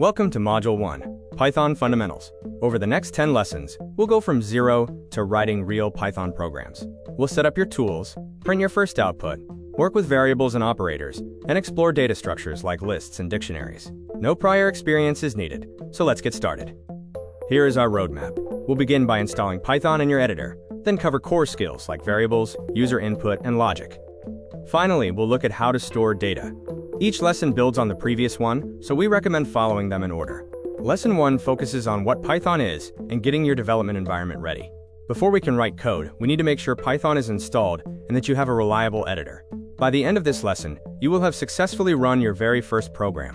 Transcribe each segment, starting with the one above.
Welcome to Module 1, Python Fundamentals. Over the next 10 lessons, we'll go from zero to writing real Python programs. We'll set up your tools, print your first output, work with variables and operators, and explore data structures like lists and dictionaries. No prior experience is needed, so let's get started. Here is our roadmap. We'll begin by installing Python in your editor, then cover core skills like variables, user input, and logic. Finally, we'll look at how to store data. Each lesson builds on the previous one, so we recommend following them in order. Lesson 1 focuses on what Python is and getting your development environment ready. Before we can write code, we need to make sure Python is installed and that you have a reliable editor. By the end of this lesson, you will have successfully run your very first program.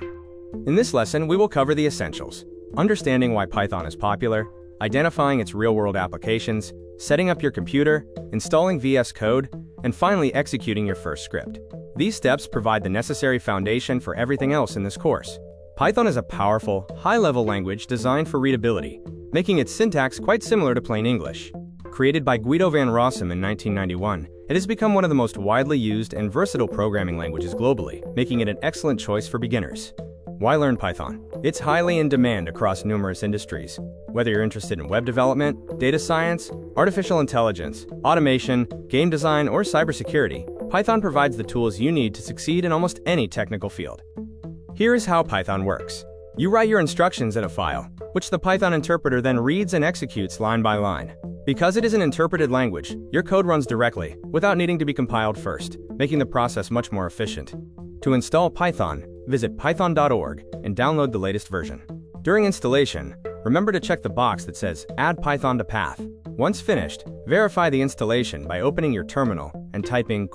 In this lesson, we will cover the essentials: understanding why Python is popular, identifying its real-world applications, setting up your computer, installing VS Code, and finally executing your first script. These steps provide the necessary foundation for everything else in this course. Python is a powerful, high-level language designed for readability, making its syntax quite similar to plain English. Created by Guido van Rossum in 1991, it has become one of the most widely used and versatile programming languages globally, making it an excellent choice for beginners. Why learn Python? It's highly in demand across numerous industries. Whether you're interested in web development, data science, artificial intelligence, automation, game design, or cybersecurity, Python provides the tools you need to succeed in almost any technical field. Here is how Python works. You write your instructions in a file, which the Python interpreter then reads and executes line by line. Because it is an interpreted language, your code runs directly, without needing to be compiled first, making the process much more efficient. To install Python, visit python.org and download the latest version. During installation, remember to check the box that says Add Python to Path. Once finished, verify the installation by opening your terminal and typing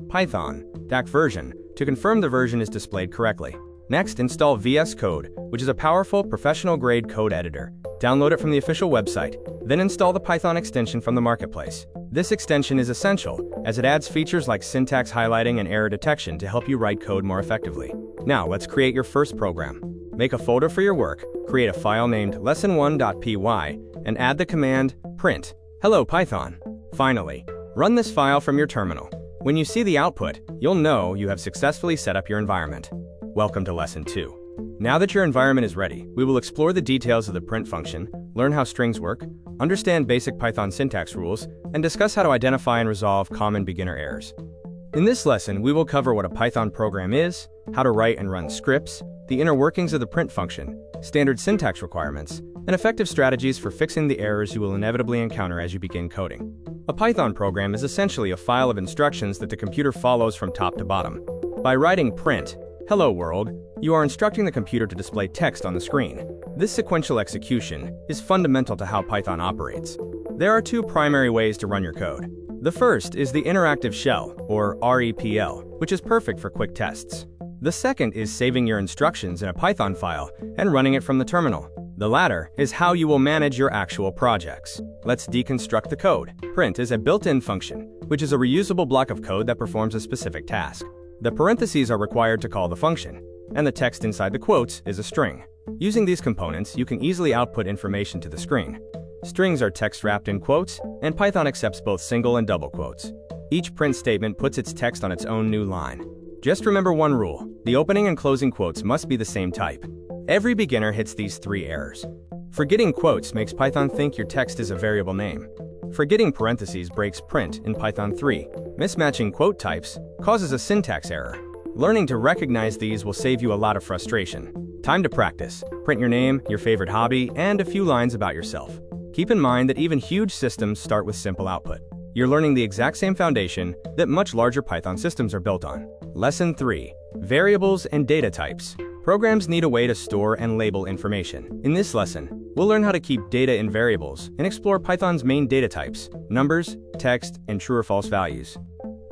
"Python version" to confirm the version is displayed correctly. Next, install VS Code, which is a powerful, professional-grade code editor. Download it from the official website, then install the Python extension from the marketplace. This extension is essential, as it adds features like syntax highlighting and error detection to help you write code more effectively. Now, let's create your first program. Make a folder for your work, create a file named lesson1.py, and add the command print hello Python. Finally, run this file from your terminal. When you see the output, you'll know you have successfully set up your environment. Welcome to Lesson 2. Now that your environment is ready, we will explore the details of the print function, learn how strings work, understand basic Python syntax rules, and discuss how to identify and resolve common beginner errors. In this lesson, we will cover what a Python program is, how to write and run scripts, the inner workings of the print function, standard syntax requirements, and effective strategies for fixing the errors you will inevitably encounter as you begin coding. A Python program is essentially a file of instructions that the computer follows from top to bottom. By writing print hello world, you are instructing the computer to display text on the screen. This sequential execution is fundamental to how Python operates. There are two primary ways to run your code. The first is the interactive shell, or REPL, which is perfect for quick tests. The second is saving your instructions in a Python file and running it from the terminal. The latter is how you will manage your actual projects. Let's deconstruct the code. Print is a built-in function, which is a reusable block of code that performs a specific task. The parentheses are required to call the function, and the text inside the quotes is a string. Using these components, you can easily output information to the screen. Strings are text wrapped in quotes, and Python accepts both single and double quotes. Each print statement puts its text on its own new line. Just remember one rule: the opening and closing quotes must be the same type. Every beginner hits these 3 errors. Forgetting quotes makes Python think your text is a variable name. Forgetting parentheses breaks print in Python 3. Mismatching quote types causes a syntax error. Learning to recognize these will save you a lot of frustration. Time to practice. Print your name, your favorite hobby, and a few lines about yourself. Keep in mind that even huge systems start with simple output. You're learning the exact same foundation that much larger Python systems are built on. Lesson 3. Variables and data types. Programs need a way to store and label information. In this lesson, we'll learn how to keep data in variables and explore Python's main data types: numbers, text, and true or false values.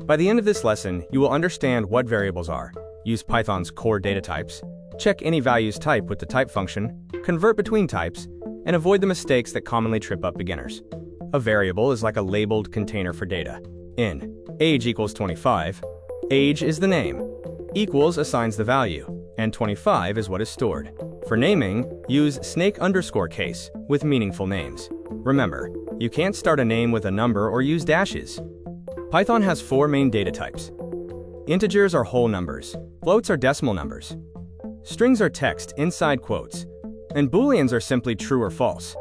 By the end of this lesson, you will understand what variables are, use Python's core data types, check any values type with the type function, convert between types, and avoid the mistakes that commonly trip up beginners. A variable is like a labeled container for data. In age equals 25, age is the name, equals assigns the value, and 25 is what is stored. For naming, use snake_case with meaningful names. Remember, you can't start a name with a number or use dashes. Python has 4 main data types. Integers are whole numbers, floats are decimal numbers, strings are text inside quotes, and Booleans are simply true or false.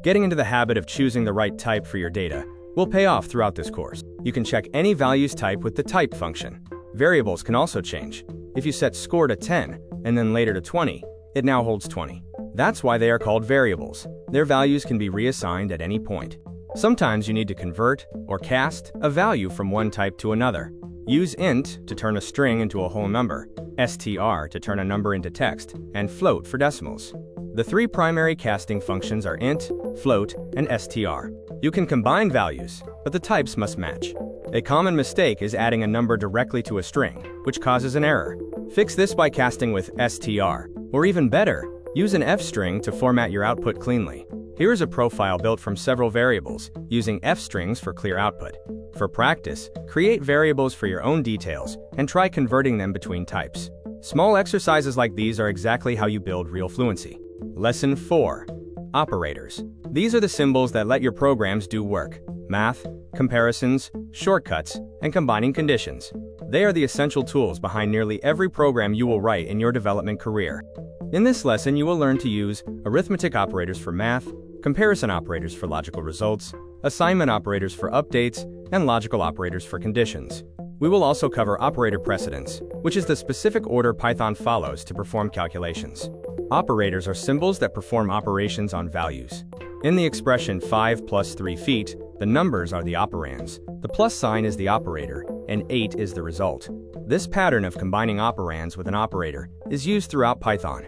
Getting into the habit of choosing the right type for your data will pay off throughout this course. You can check any values type with the type function. Variables can also change. If you set score to 10 and then later to 20, it now holds 20. That's why they are called variables. Their values can be reassigned at any point. Sometimes you need to convert or cast a value from one type to another. Use int to turn a string into a whole number, str to turn a number into text, and float for decimals. The three primary casting functions are int, float, and str. You can combine values, but the types must match. A common mistake is adding a number directly to a string, which causes an error. Fix this by casting with str, or even better, use an f string to format your output cleanly. Here is a profile built from several variables, using f strings for clear output. For practice, create variables for your own details and try converting them between types. Small exercises like these are exactly how you build real fluency. Lesson 4. Operators. These are the symbols that let your programs do work. Math, comparisons, shortcuts, and combining conditions. They are the essential tools behind nearly every program you will write in your development career. In this lesson, you will learn to use arithmetic operators for math, comparison operators for logical results, assignment operators for updates, and logical operators for conditions. We will also cover operator precedence, which is the specific order Python follows to perform calculations. Operators are symbols that perform operations on values. In the expression 5 plus 3 feet, the numbers are the operands, the plus sign is the operator, and 8 is the result. This pattern of combining operands with an operator is used throughout Python.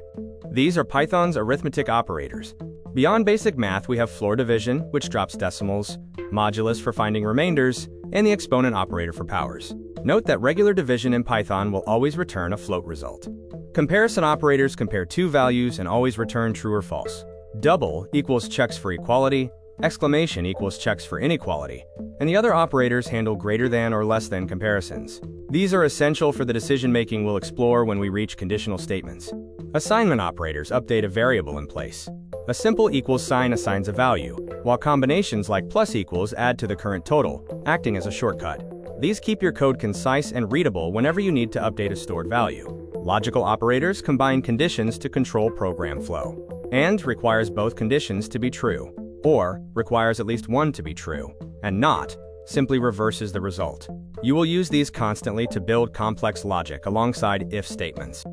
These are Python's arithmetic operators. Beyond basic math, we have floor division, which drops decimals, modulus for finding remainders, and the exponent operator for powers. Note that regular division in Python will always return a float result. Comparison operators compare two values and always return true or false. Double equals checks for equality, exclamation equals checks for inequality, and the other operators handle greater than or less than comparisons. These are essential for the decision-making we'll explore when we reach conditional statements. Assignment operators update a variable in place. A simple equals sign assigns a value, while combinations like plus equals add to the current total, acting as a shortcut. These keep your code concise and readable whenever you need to update a stored value. Logical operators combine conditions to control program flow. And requires both conditions to be true, or requires at least one to be true, and not simply reverses the result. You will use these constantly to build complex logic alongside if statements.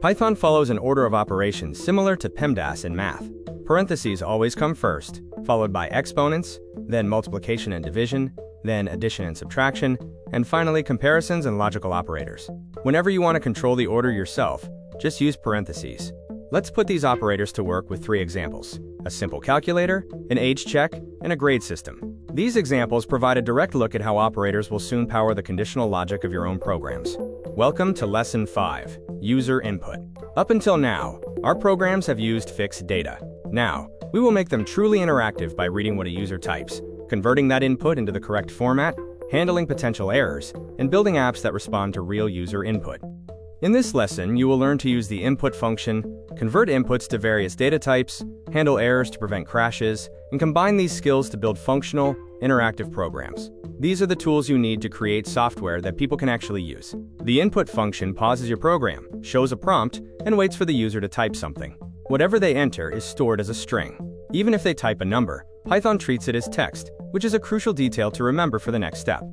Python follows an order of operations similar to PEMDAS in math. Parentheses always come first, followed by exponents, then multiplication and division, then addition and subtraction, and finally comparisons and logical operators. Whenever you want to control the order yourself, just use parentheses. Let's put these operators to work with three examples: a simple calculator, an age check, and a grade system. These examples provide a direct look at how operators will soon power the conditional logic of your own programs. Welcome to Lesson 5, User Input. Up until now, our programs have used fixed data. Now, we will make them truly interactive by reading what a user types, converting that input into the correct format, handling potential errors, and building apps that respond to real user input. In this lesson, you will learn to use the input function, convert inputs to various data types, handle errors to prevent crashes, and combine these skills to build functional, interactive programs. These are the tools you need to create software that people can actually use. The input function pauses your program, shows a prompt, and waits for the user to type something. Whatever they enter is stored as a string. Even if they type a number, Python treats it as text, which is a crucial detail to remember for the next step.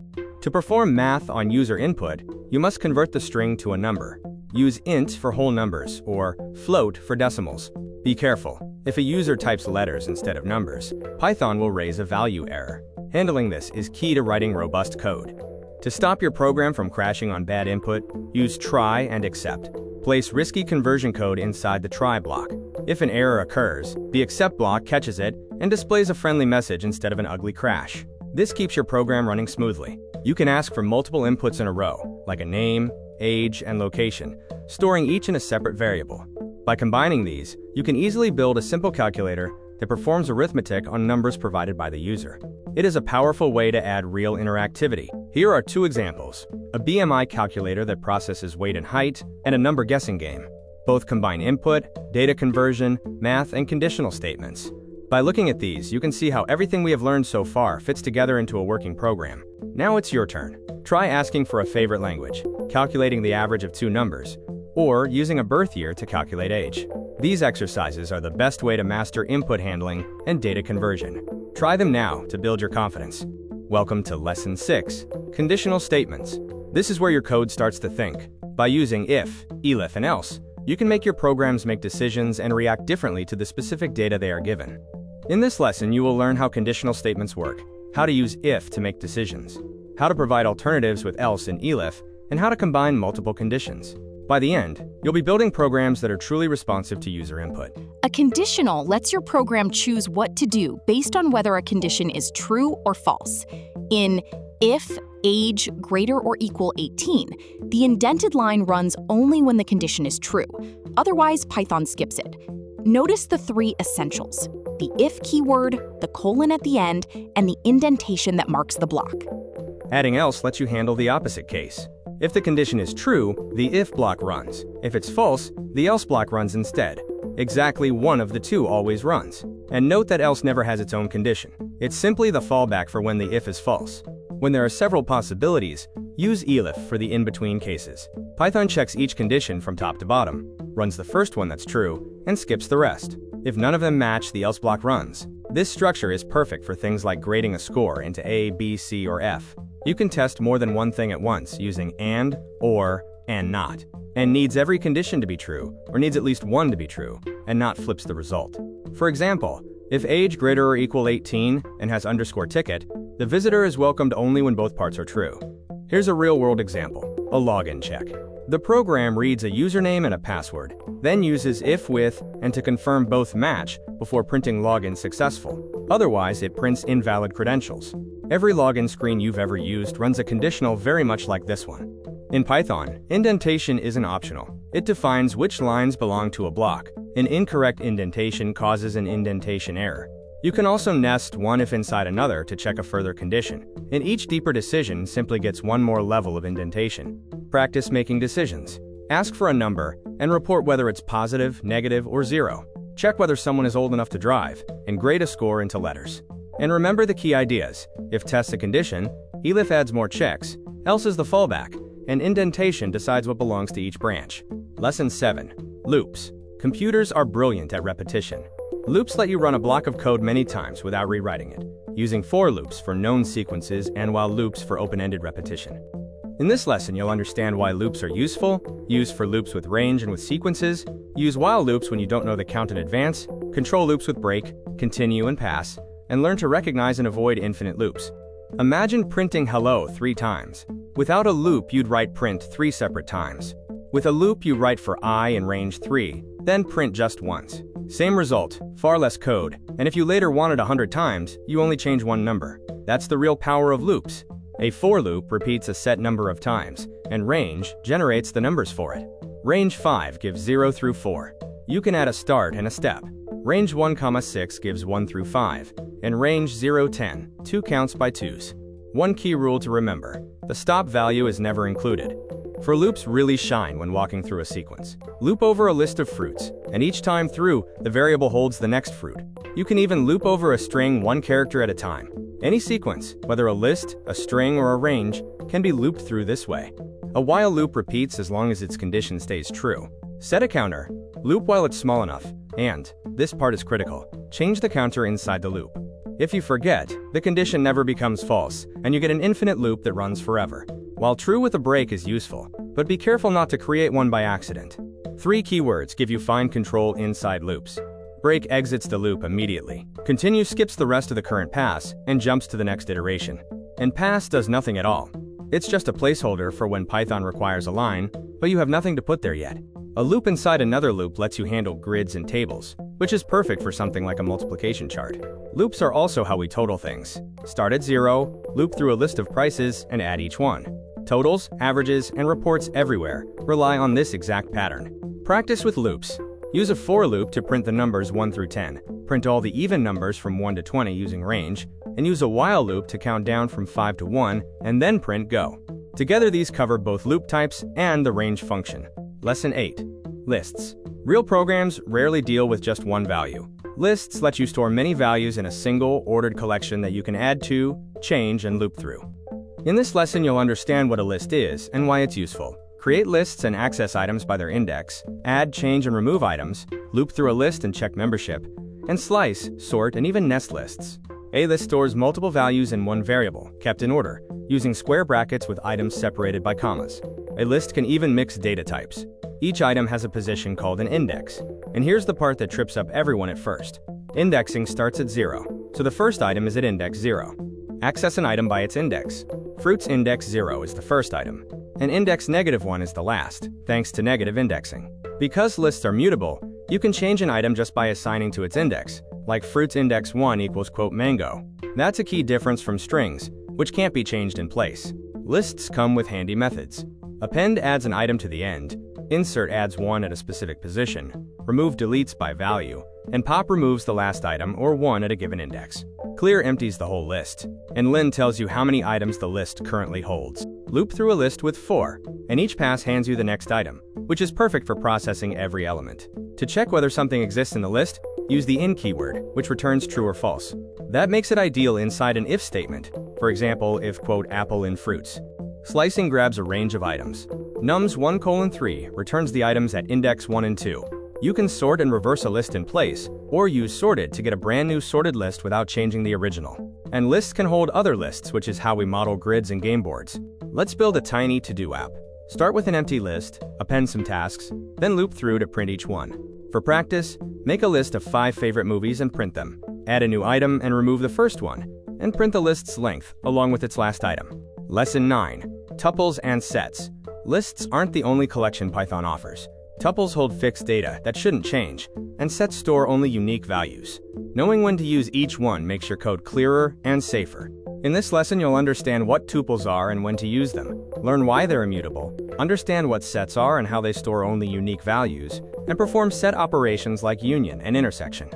To perform math on user input, you must convert the string to a number. Use int for whole numbers, or float for decimals. Be careful. If a user types letters instead of numbers, Python will raise a value error. Handling this is key to writing robust code. To stop your program from crashing on bad input, use try and except. Place risky conversion code inside the try block. If an error occurs, the except block catches it and displays a friendly message instead of an ugly crash. This keeps your program running smoothly. You can ask for multiple inputs in a row, like a name, age, and location, storing each in a separate variable. By combining these, you can easily build a simple calculator that performs arithmetic on numbers provided by the user. It is a powerful way to add real interactivity. Here are two examples: a BMI calculator that processes weight and height, and a number guessing game. Both combine input, data conversion, math, and conditional statements. By looking at these, you can see how everything we have learned so far fits together into a working program. Now it's your turn. Try asking for a favorite language, calculating the average of two numbers, or using a birth year to calculate age. These exercises are the best way to master input handling and data conversion. Try them now to build your confidence. Welcome to Lesson 6, Conditional Statements. This is where your code starts to think. By using if, elif, and else, you can make your programs make decisions and react differently to the specific data they are given. In this lesson, you will learn how conditional statements work, how to use if to make decisions, how to provide alternatives with else and elif, and how to combine multiple conditions. By the end, you'll be building programs that are truly responsive to user input. A conditional lets your program choose what to do based on whether a condition is true or false. In if age greater or equal 18, the indented line runs only when the condition is true. Otherwise, Python skips it. Notice the three essentials: the if keyword, the colon at the end, and the indentation that marks the block. Adding else lets you handle the opposite case. If the condition is true, the if block runs. If it's false, the else block runs instead. Exactly one of the two always runs. And note that else never has its own condition. It's simply the fallback for when the if is false. When there are several possibilities, use elif for the in-between cases. Python checks each condition from top to bottom, runs the first one that's true, and skips the rest. If none of them match, the else block runs. This structure is perfect for things like grading a score into A, B, C, or F. You can test more than one thing at once using and, or, and not. And needs every condition to be true, or needs at least one to be true, and not flips the result. For example, if age greater or equal 18 and has underscore ticket, the visitor is welcomed only when both parts are true. Here's a real-world example, a login check. The program reads a username and a password, then uses if with and to confirm both match before printing login successful. Otherwise, it prints invalid credentials. Every login screen you've ever used runs a conditional very much like this one. In Python, indentation isn't optional. It defines which lines belong to a block. An incorrect indentation causes an indentation error. You can also nest one if inside another to check a further condition, and each deeper decision simply gets one more level of indentation. Practice making decisions. Ask for a number, and report whether it's positive, negative, or 0. Check whether someone is old enough to drive, and grade a score into letters. And remember the key ideas. If tests a condition, elif adds more checks, else is the fallback, and indentation decides what belongs to each branch. Lesson 7. Loops. Computers are brilliant at repetition. Loops let you run a block of code many times without rewriting it, using for loops for known sequences and while loops for open-ended repetition. In this lesson, you'll understand why loops are useful, use for loops with range and with sequences, use while loops when you don't know the count in advance, control loops with break, continue, and pass, and learn to recognize and avoid infinite loops. Imagine printing hello 3 times. Without a loop, you'd write print 3 separate times. With a loop, you write for I in range 3, then print just once. Same result, far less code, and if you later want it 100 times, you only change one number. That's the real power of loops. A for loop repeats a set number of times, and range generates the numbers for it. Range 5 gives 0 through 4. You can add a start and a step. Range 1, 6 gives 1 through 5, and range 0, 10, 2 counts by 2s. One key rule to remember: the stop value is never included. For loops really shine when walking through a sequence. Loop over a list of fruits, and each time through, the variable holds the next fruit. You can even loop over a string one character at a time. Any sequence, whether a list, a string, or a range, can be looped through this way. A while loop repeats as long as its condition stays true. Set a counter, loop while it's small enough, and, this part is critical, change the counter inside the loop. If you forget, the condition never becomes false, and you get an infinite loop that runs forever. While true with a break is useful, but be careful not to create one by accident. 3 keywords give you fine control inside loops. Break exits the loop immediately. Continue skips the rest of the current pass and jumps to the next iteration. And pass does nothing at all. It's just a placeholder for when Python requires a line, but you have nothing to put there yet. A loop inside another loop lets you handle grids and tables, which is perfect for something like a multiplication chart. Loops are also how we total things. Start at 0, loop through a list of prices, and add each one. Totals, averages, and reports everywhere rely on this exact pattern. Practice with loops. Use a for loop to print the numbers 1 through 10, print all the even numbers from 1 to 20 using range, and use a while loop to count down from 5 to 1, and then print go. Together these cover both loop types and the range function. Lesson 8. Lists. Real programs rarely deal with just one value. Lists let you store many values in a single, ordered collection that you can add to, change, and loop through. In this lesson, you'll understand what a list is and why it's useful. Create lists and access items by their index, add, change, and remove items, loop through a list and check membership, and slice, sort, and even nest lists. A list stores multiple values in one variable, kept in order, using square brackets with items separated by commas. A list can even mix data types. Each item has a position called an index. And here's the part that trips up everyone at first. Indexing starts at 0, so the first item is at index 0. Access an item by its index. Fruits index 0 is the first item, and index -1 is the last, thanks to negative indexing. Because lists are mutable, you can change an item just by assigning to its index, like fruits index 1 equals quote mango. That's a key difference from strings, which can't be changed in place. Lists come with handy methods. Append adds an item to the end, insert adds one at a specific position, remove deletes by value, and pop removes the last item or one at a given index. Clear empties the whole list, and len tells you how many items the list currently holds. Loop through a list with for, and each pass hands you the next item, which is perfect for processing every element. To check whether something exists in the list, use the in keyword, which returns true or false. That makes it ideal inside an if statement, for example, if quote apple in fruits. Slicing grabs a range of items. nums 1:3 returns the items at index 1 and 2. You can sort and reverse a list in place, or use sorted to get a brand new sorted list without changing the original. And lists can hold other lists, which is how we model grids and game boards. Let's build a tiny to-do app. Start with an empty list, append some tasks, then loop through to print each one. For practice, make a list of 5 favorite movies and print them. Add a new item and remove the first one, and print the list's length along with its last item. Lesson 9. Tuples and sets. Lists aren't the only collection Python offers. Tuples hold fixed data that shouldn't change, and sets store only unique values. Knowing when to use each one makes your code clearer and safer. In this lesson, you'll understand what tuples are and when to use them, learn why they're immutable, understand what sets are and how they store only unique values, and perform set operations like union and intersection.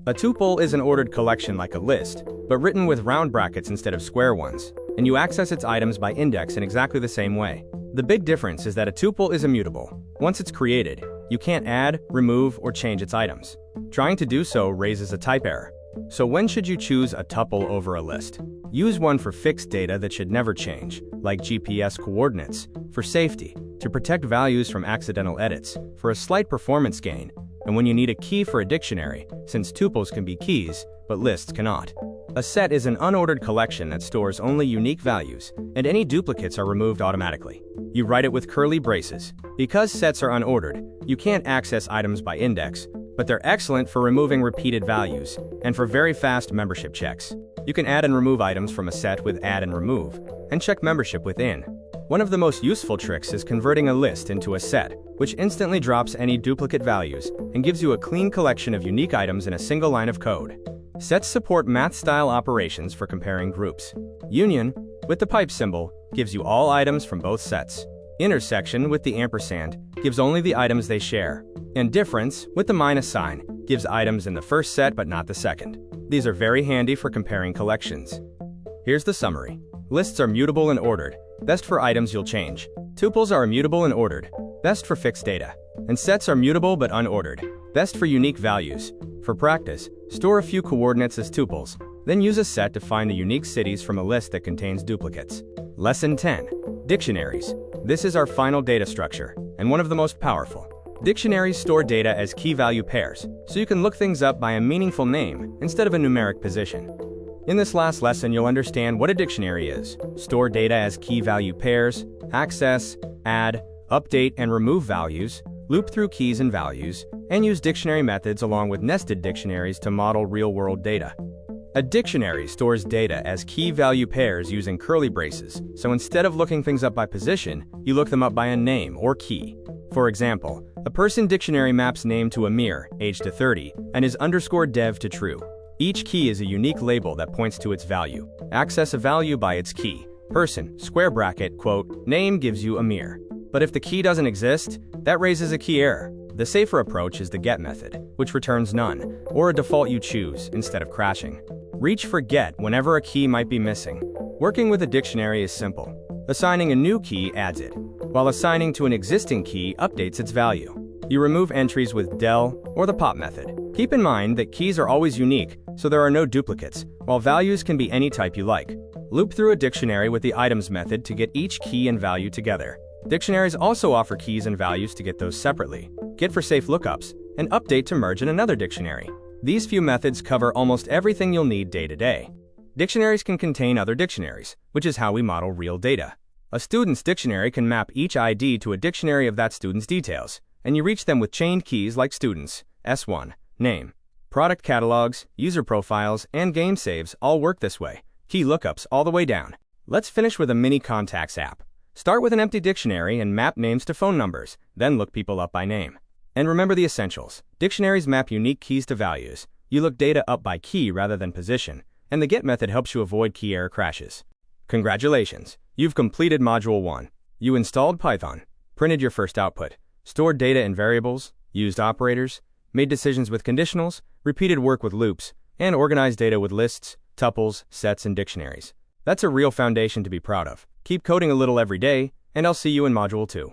A tuple is an ordered collection like a list, but written with round brackets instead of square ones, and you access its items by index in exactly the same way. The big difference is that a tuple is immutable. Once it's created, you can't add, remove, or change its items. Trying to do so raises a type error. So when should you choose a tuple over a list? Use one for fixed data that should never change, like GPS coordinates, for safety, to protect values from accidental edits, for a slight performance gain, and when you need a key for a dictionary, since tuples can be keys, but lists cannot. A set is an unordered collection that stores only unique values, and any duplicates are removed automatically. You write it with curly braces. Because sets are unordered, you can't access items by index, but they're excellent for removing repeated values, and for very fast membership checks. You can add and remove items from a set with add and remove, and check membership within. One of the most useful tricks is converting a list into a set, which instantly drops any duplicate values and gives you a clean collection of unique items in a single line of code. Sets support math-style operations for comparing groups. Union, with the pipe symbol, gives you all items from both sets. Intersection, with the ampersand, gives only the items they share. And difference, with the minus sign, gives items in the first set but not the second. These are very handy for comparing collections. Here's the summary. Lists are mutable and ordered, best for items you'll change. Tuples are immutable and ordered, best for fixed data. And sets are mutable but unordered, best for unique values. For practice, store a few coordinates as tuples, then use a set to find the unique cities from a list that contains duplicates. Lesson 10. Dictionaries. This is our final data structure, and one of the most powerful. Dictionaries store data as key-value pairs, so you can look things up by a meaningful name instead of a numeric position. In this last lesson, you'll understand what a dictionary is, store data as key-value pairs, access, add, update, and remove values, loop through keys and values, and use dictionary methods along with nested dictionaries to model real-world data. A dictionary stores data as key-value pairs using curly braces, so instead of looking things up by position, you look them up by a name or key. For example, a person dictionary maps name to Amir, age to 30, and is _dev to true. Each key is a unique label that points to its value. Access a value by its key. Person, square bracket, quote, name gives you Amir. But if the key doesn't exist, that raises a key error. The safer approach is the get method, which returns none, or a default you choose instead of crashing. Reach for get whenever a key might be missing. Working with a dictionary is simple. Assigning a new key adds it, while assigning to an existing key updates its value. You remove entries with del or the pop method. Keep in mind that keys are always unique, so there are no duplicates, while values can be any type you like. Loop through a dictionary with the items method to get each key and value together. Dictionaries also offer keys and values to get those separately, get for safe lookups, and update to merge in another dictionary. These few methods cover almost everything you'll need day to day. Dictionaries can contain other dictionaries, which is how we model real data. A student's dictionary can map each ID to a dictionary of that student's details, and you reach them with chained keys like students, S1, name. Product catalogs, user profiles, and game saves all work this way, key lookups all the way down. Let's finish with a mini contacts app. Start with an empty dictionary and map names to phone numbers, then look people up by name. And remember the essentials. Dictionaries map unique keys to values. You look data up by key rather than position, and the get method helps you avoid key error crashes. Congratulations! You've completed Module 1. You installed Python, printed your first output, stored data in variables, used operators, made decisions with conditionals, repeated work with loops, and organized data with lists, tuples, sets, and dictionaries. That's a real foundation to be proud of. Keep coding a little every day, and I'll see you in Module 2.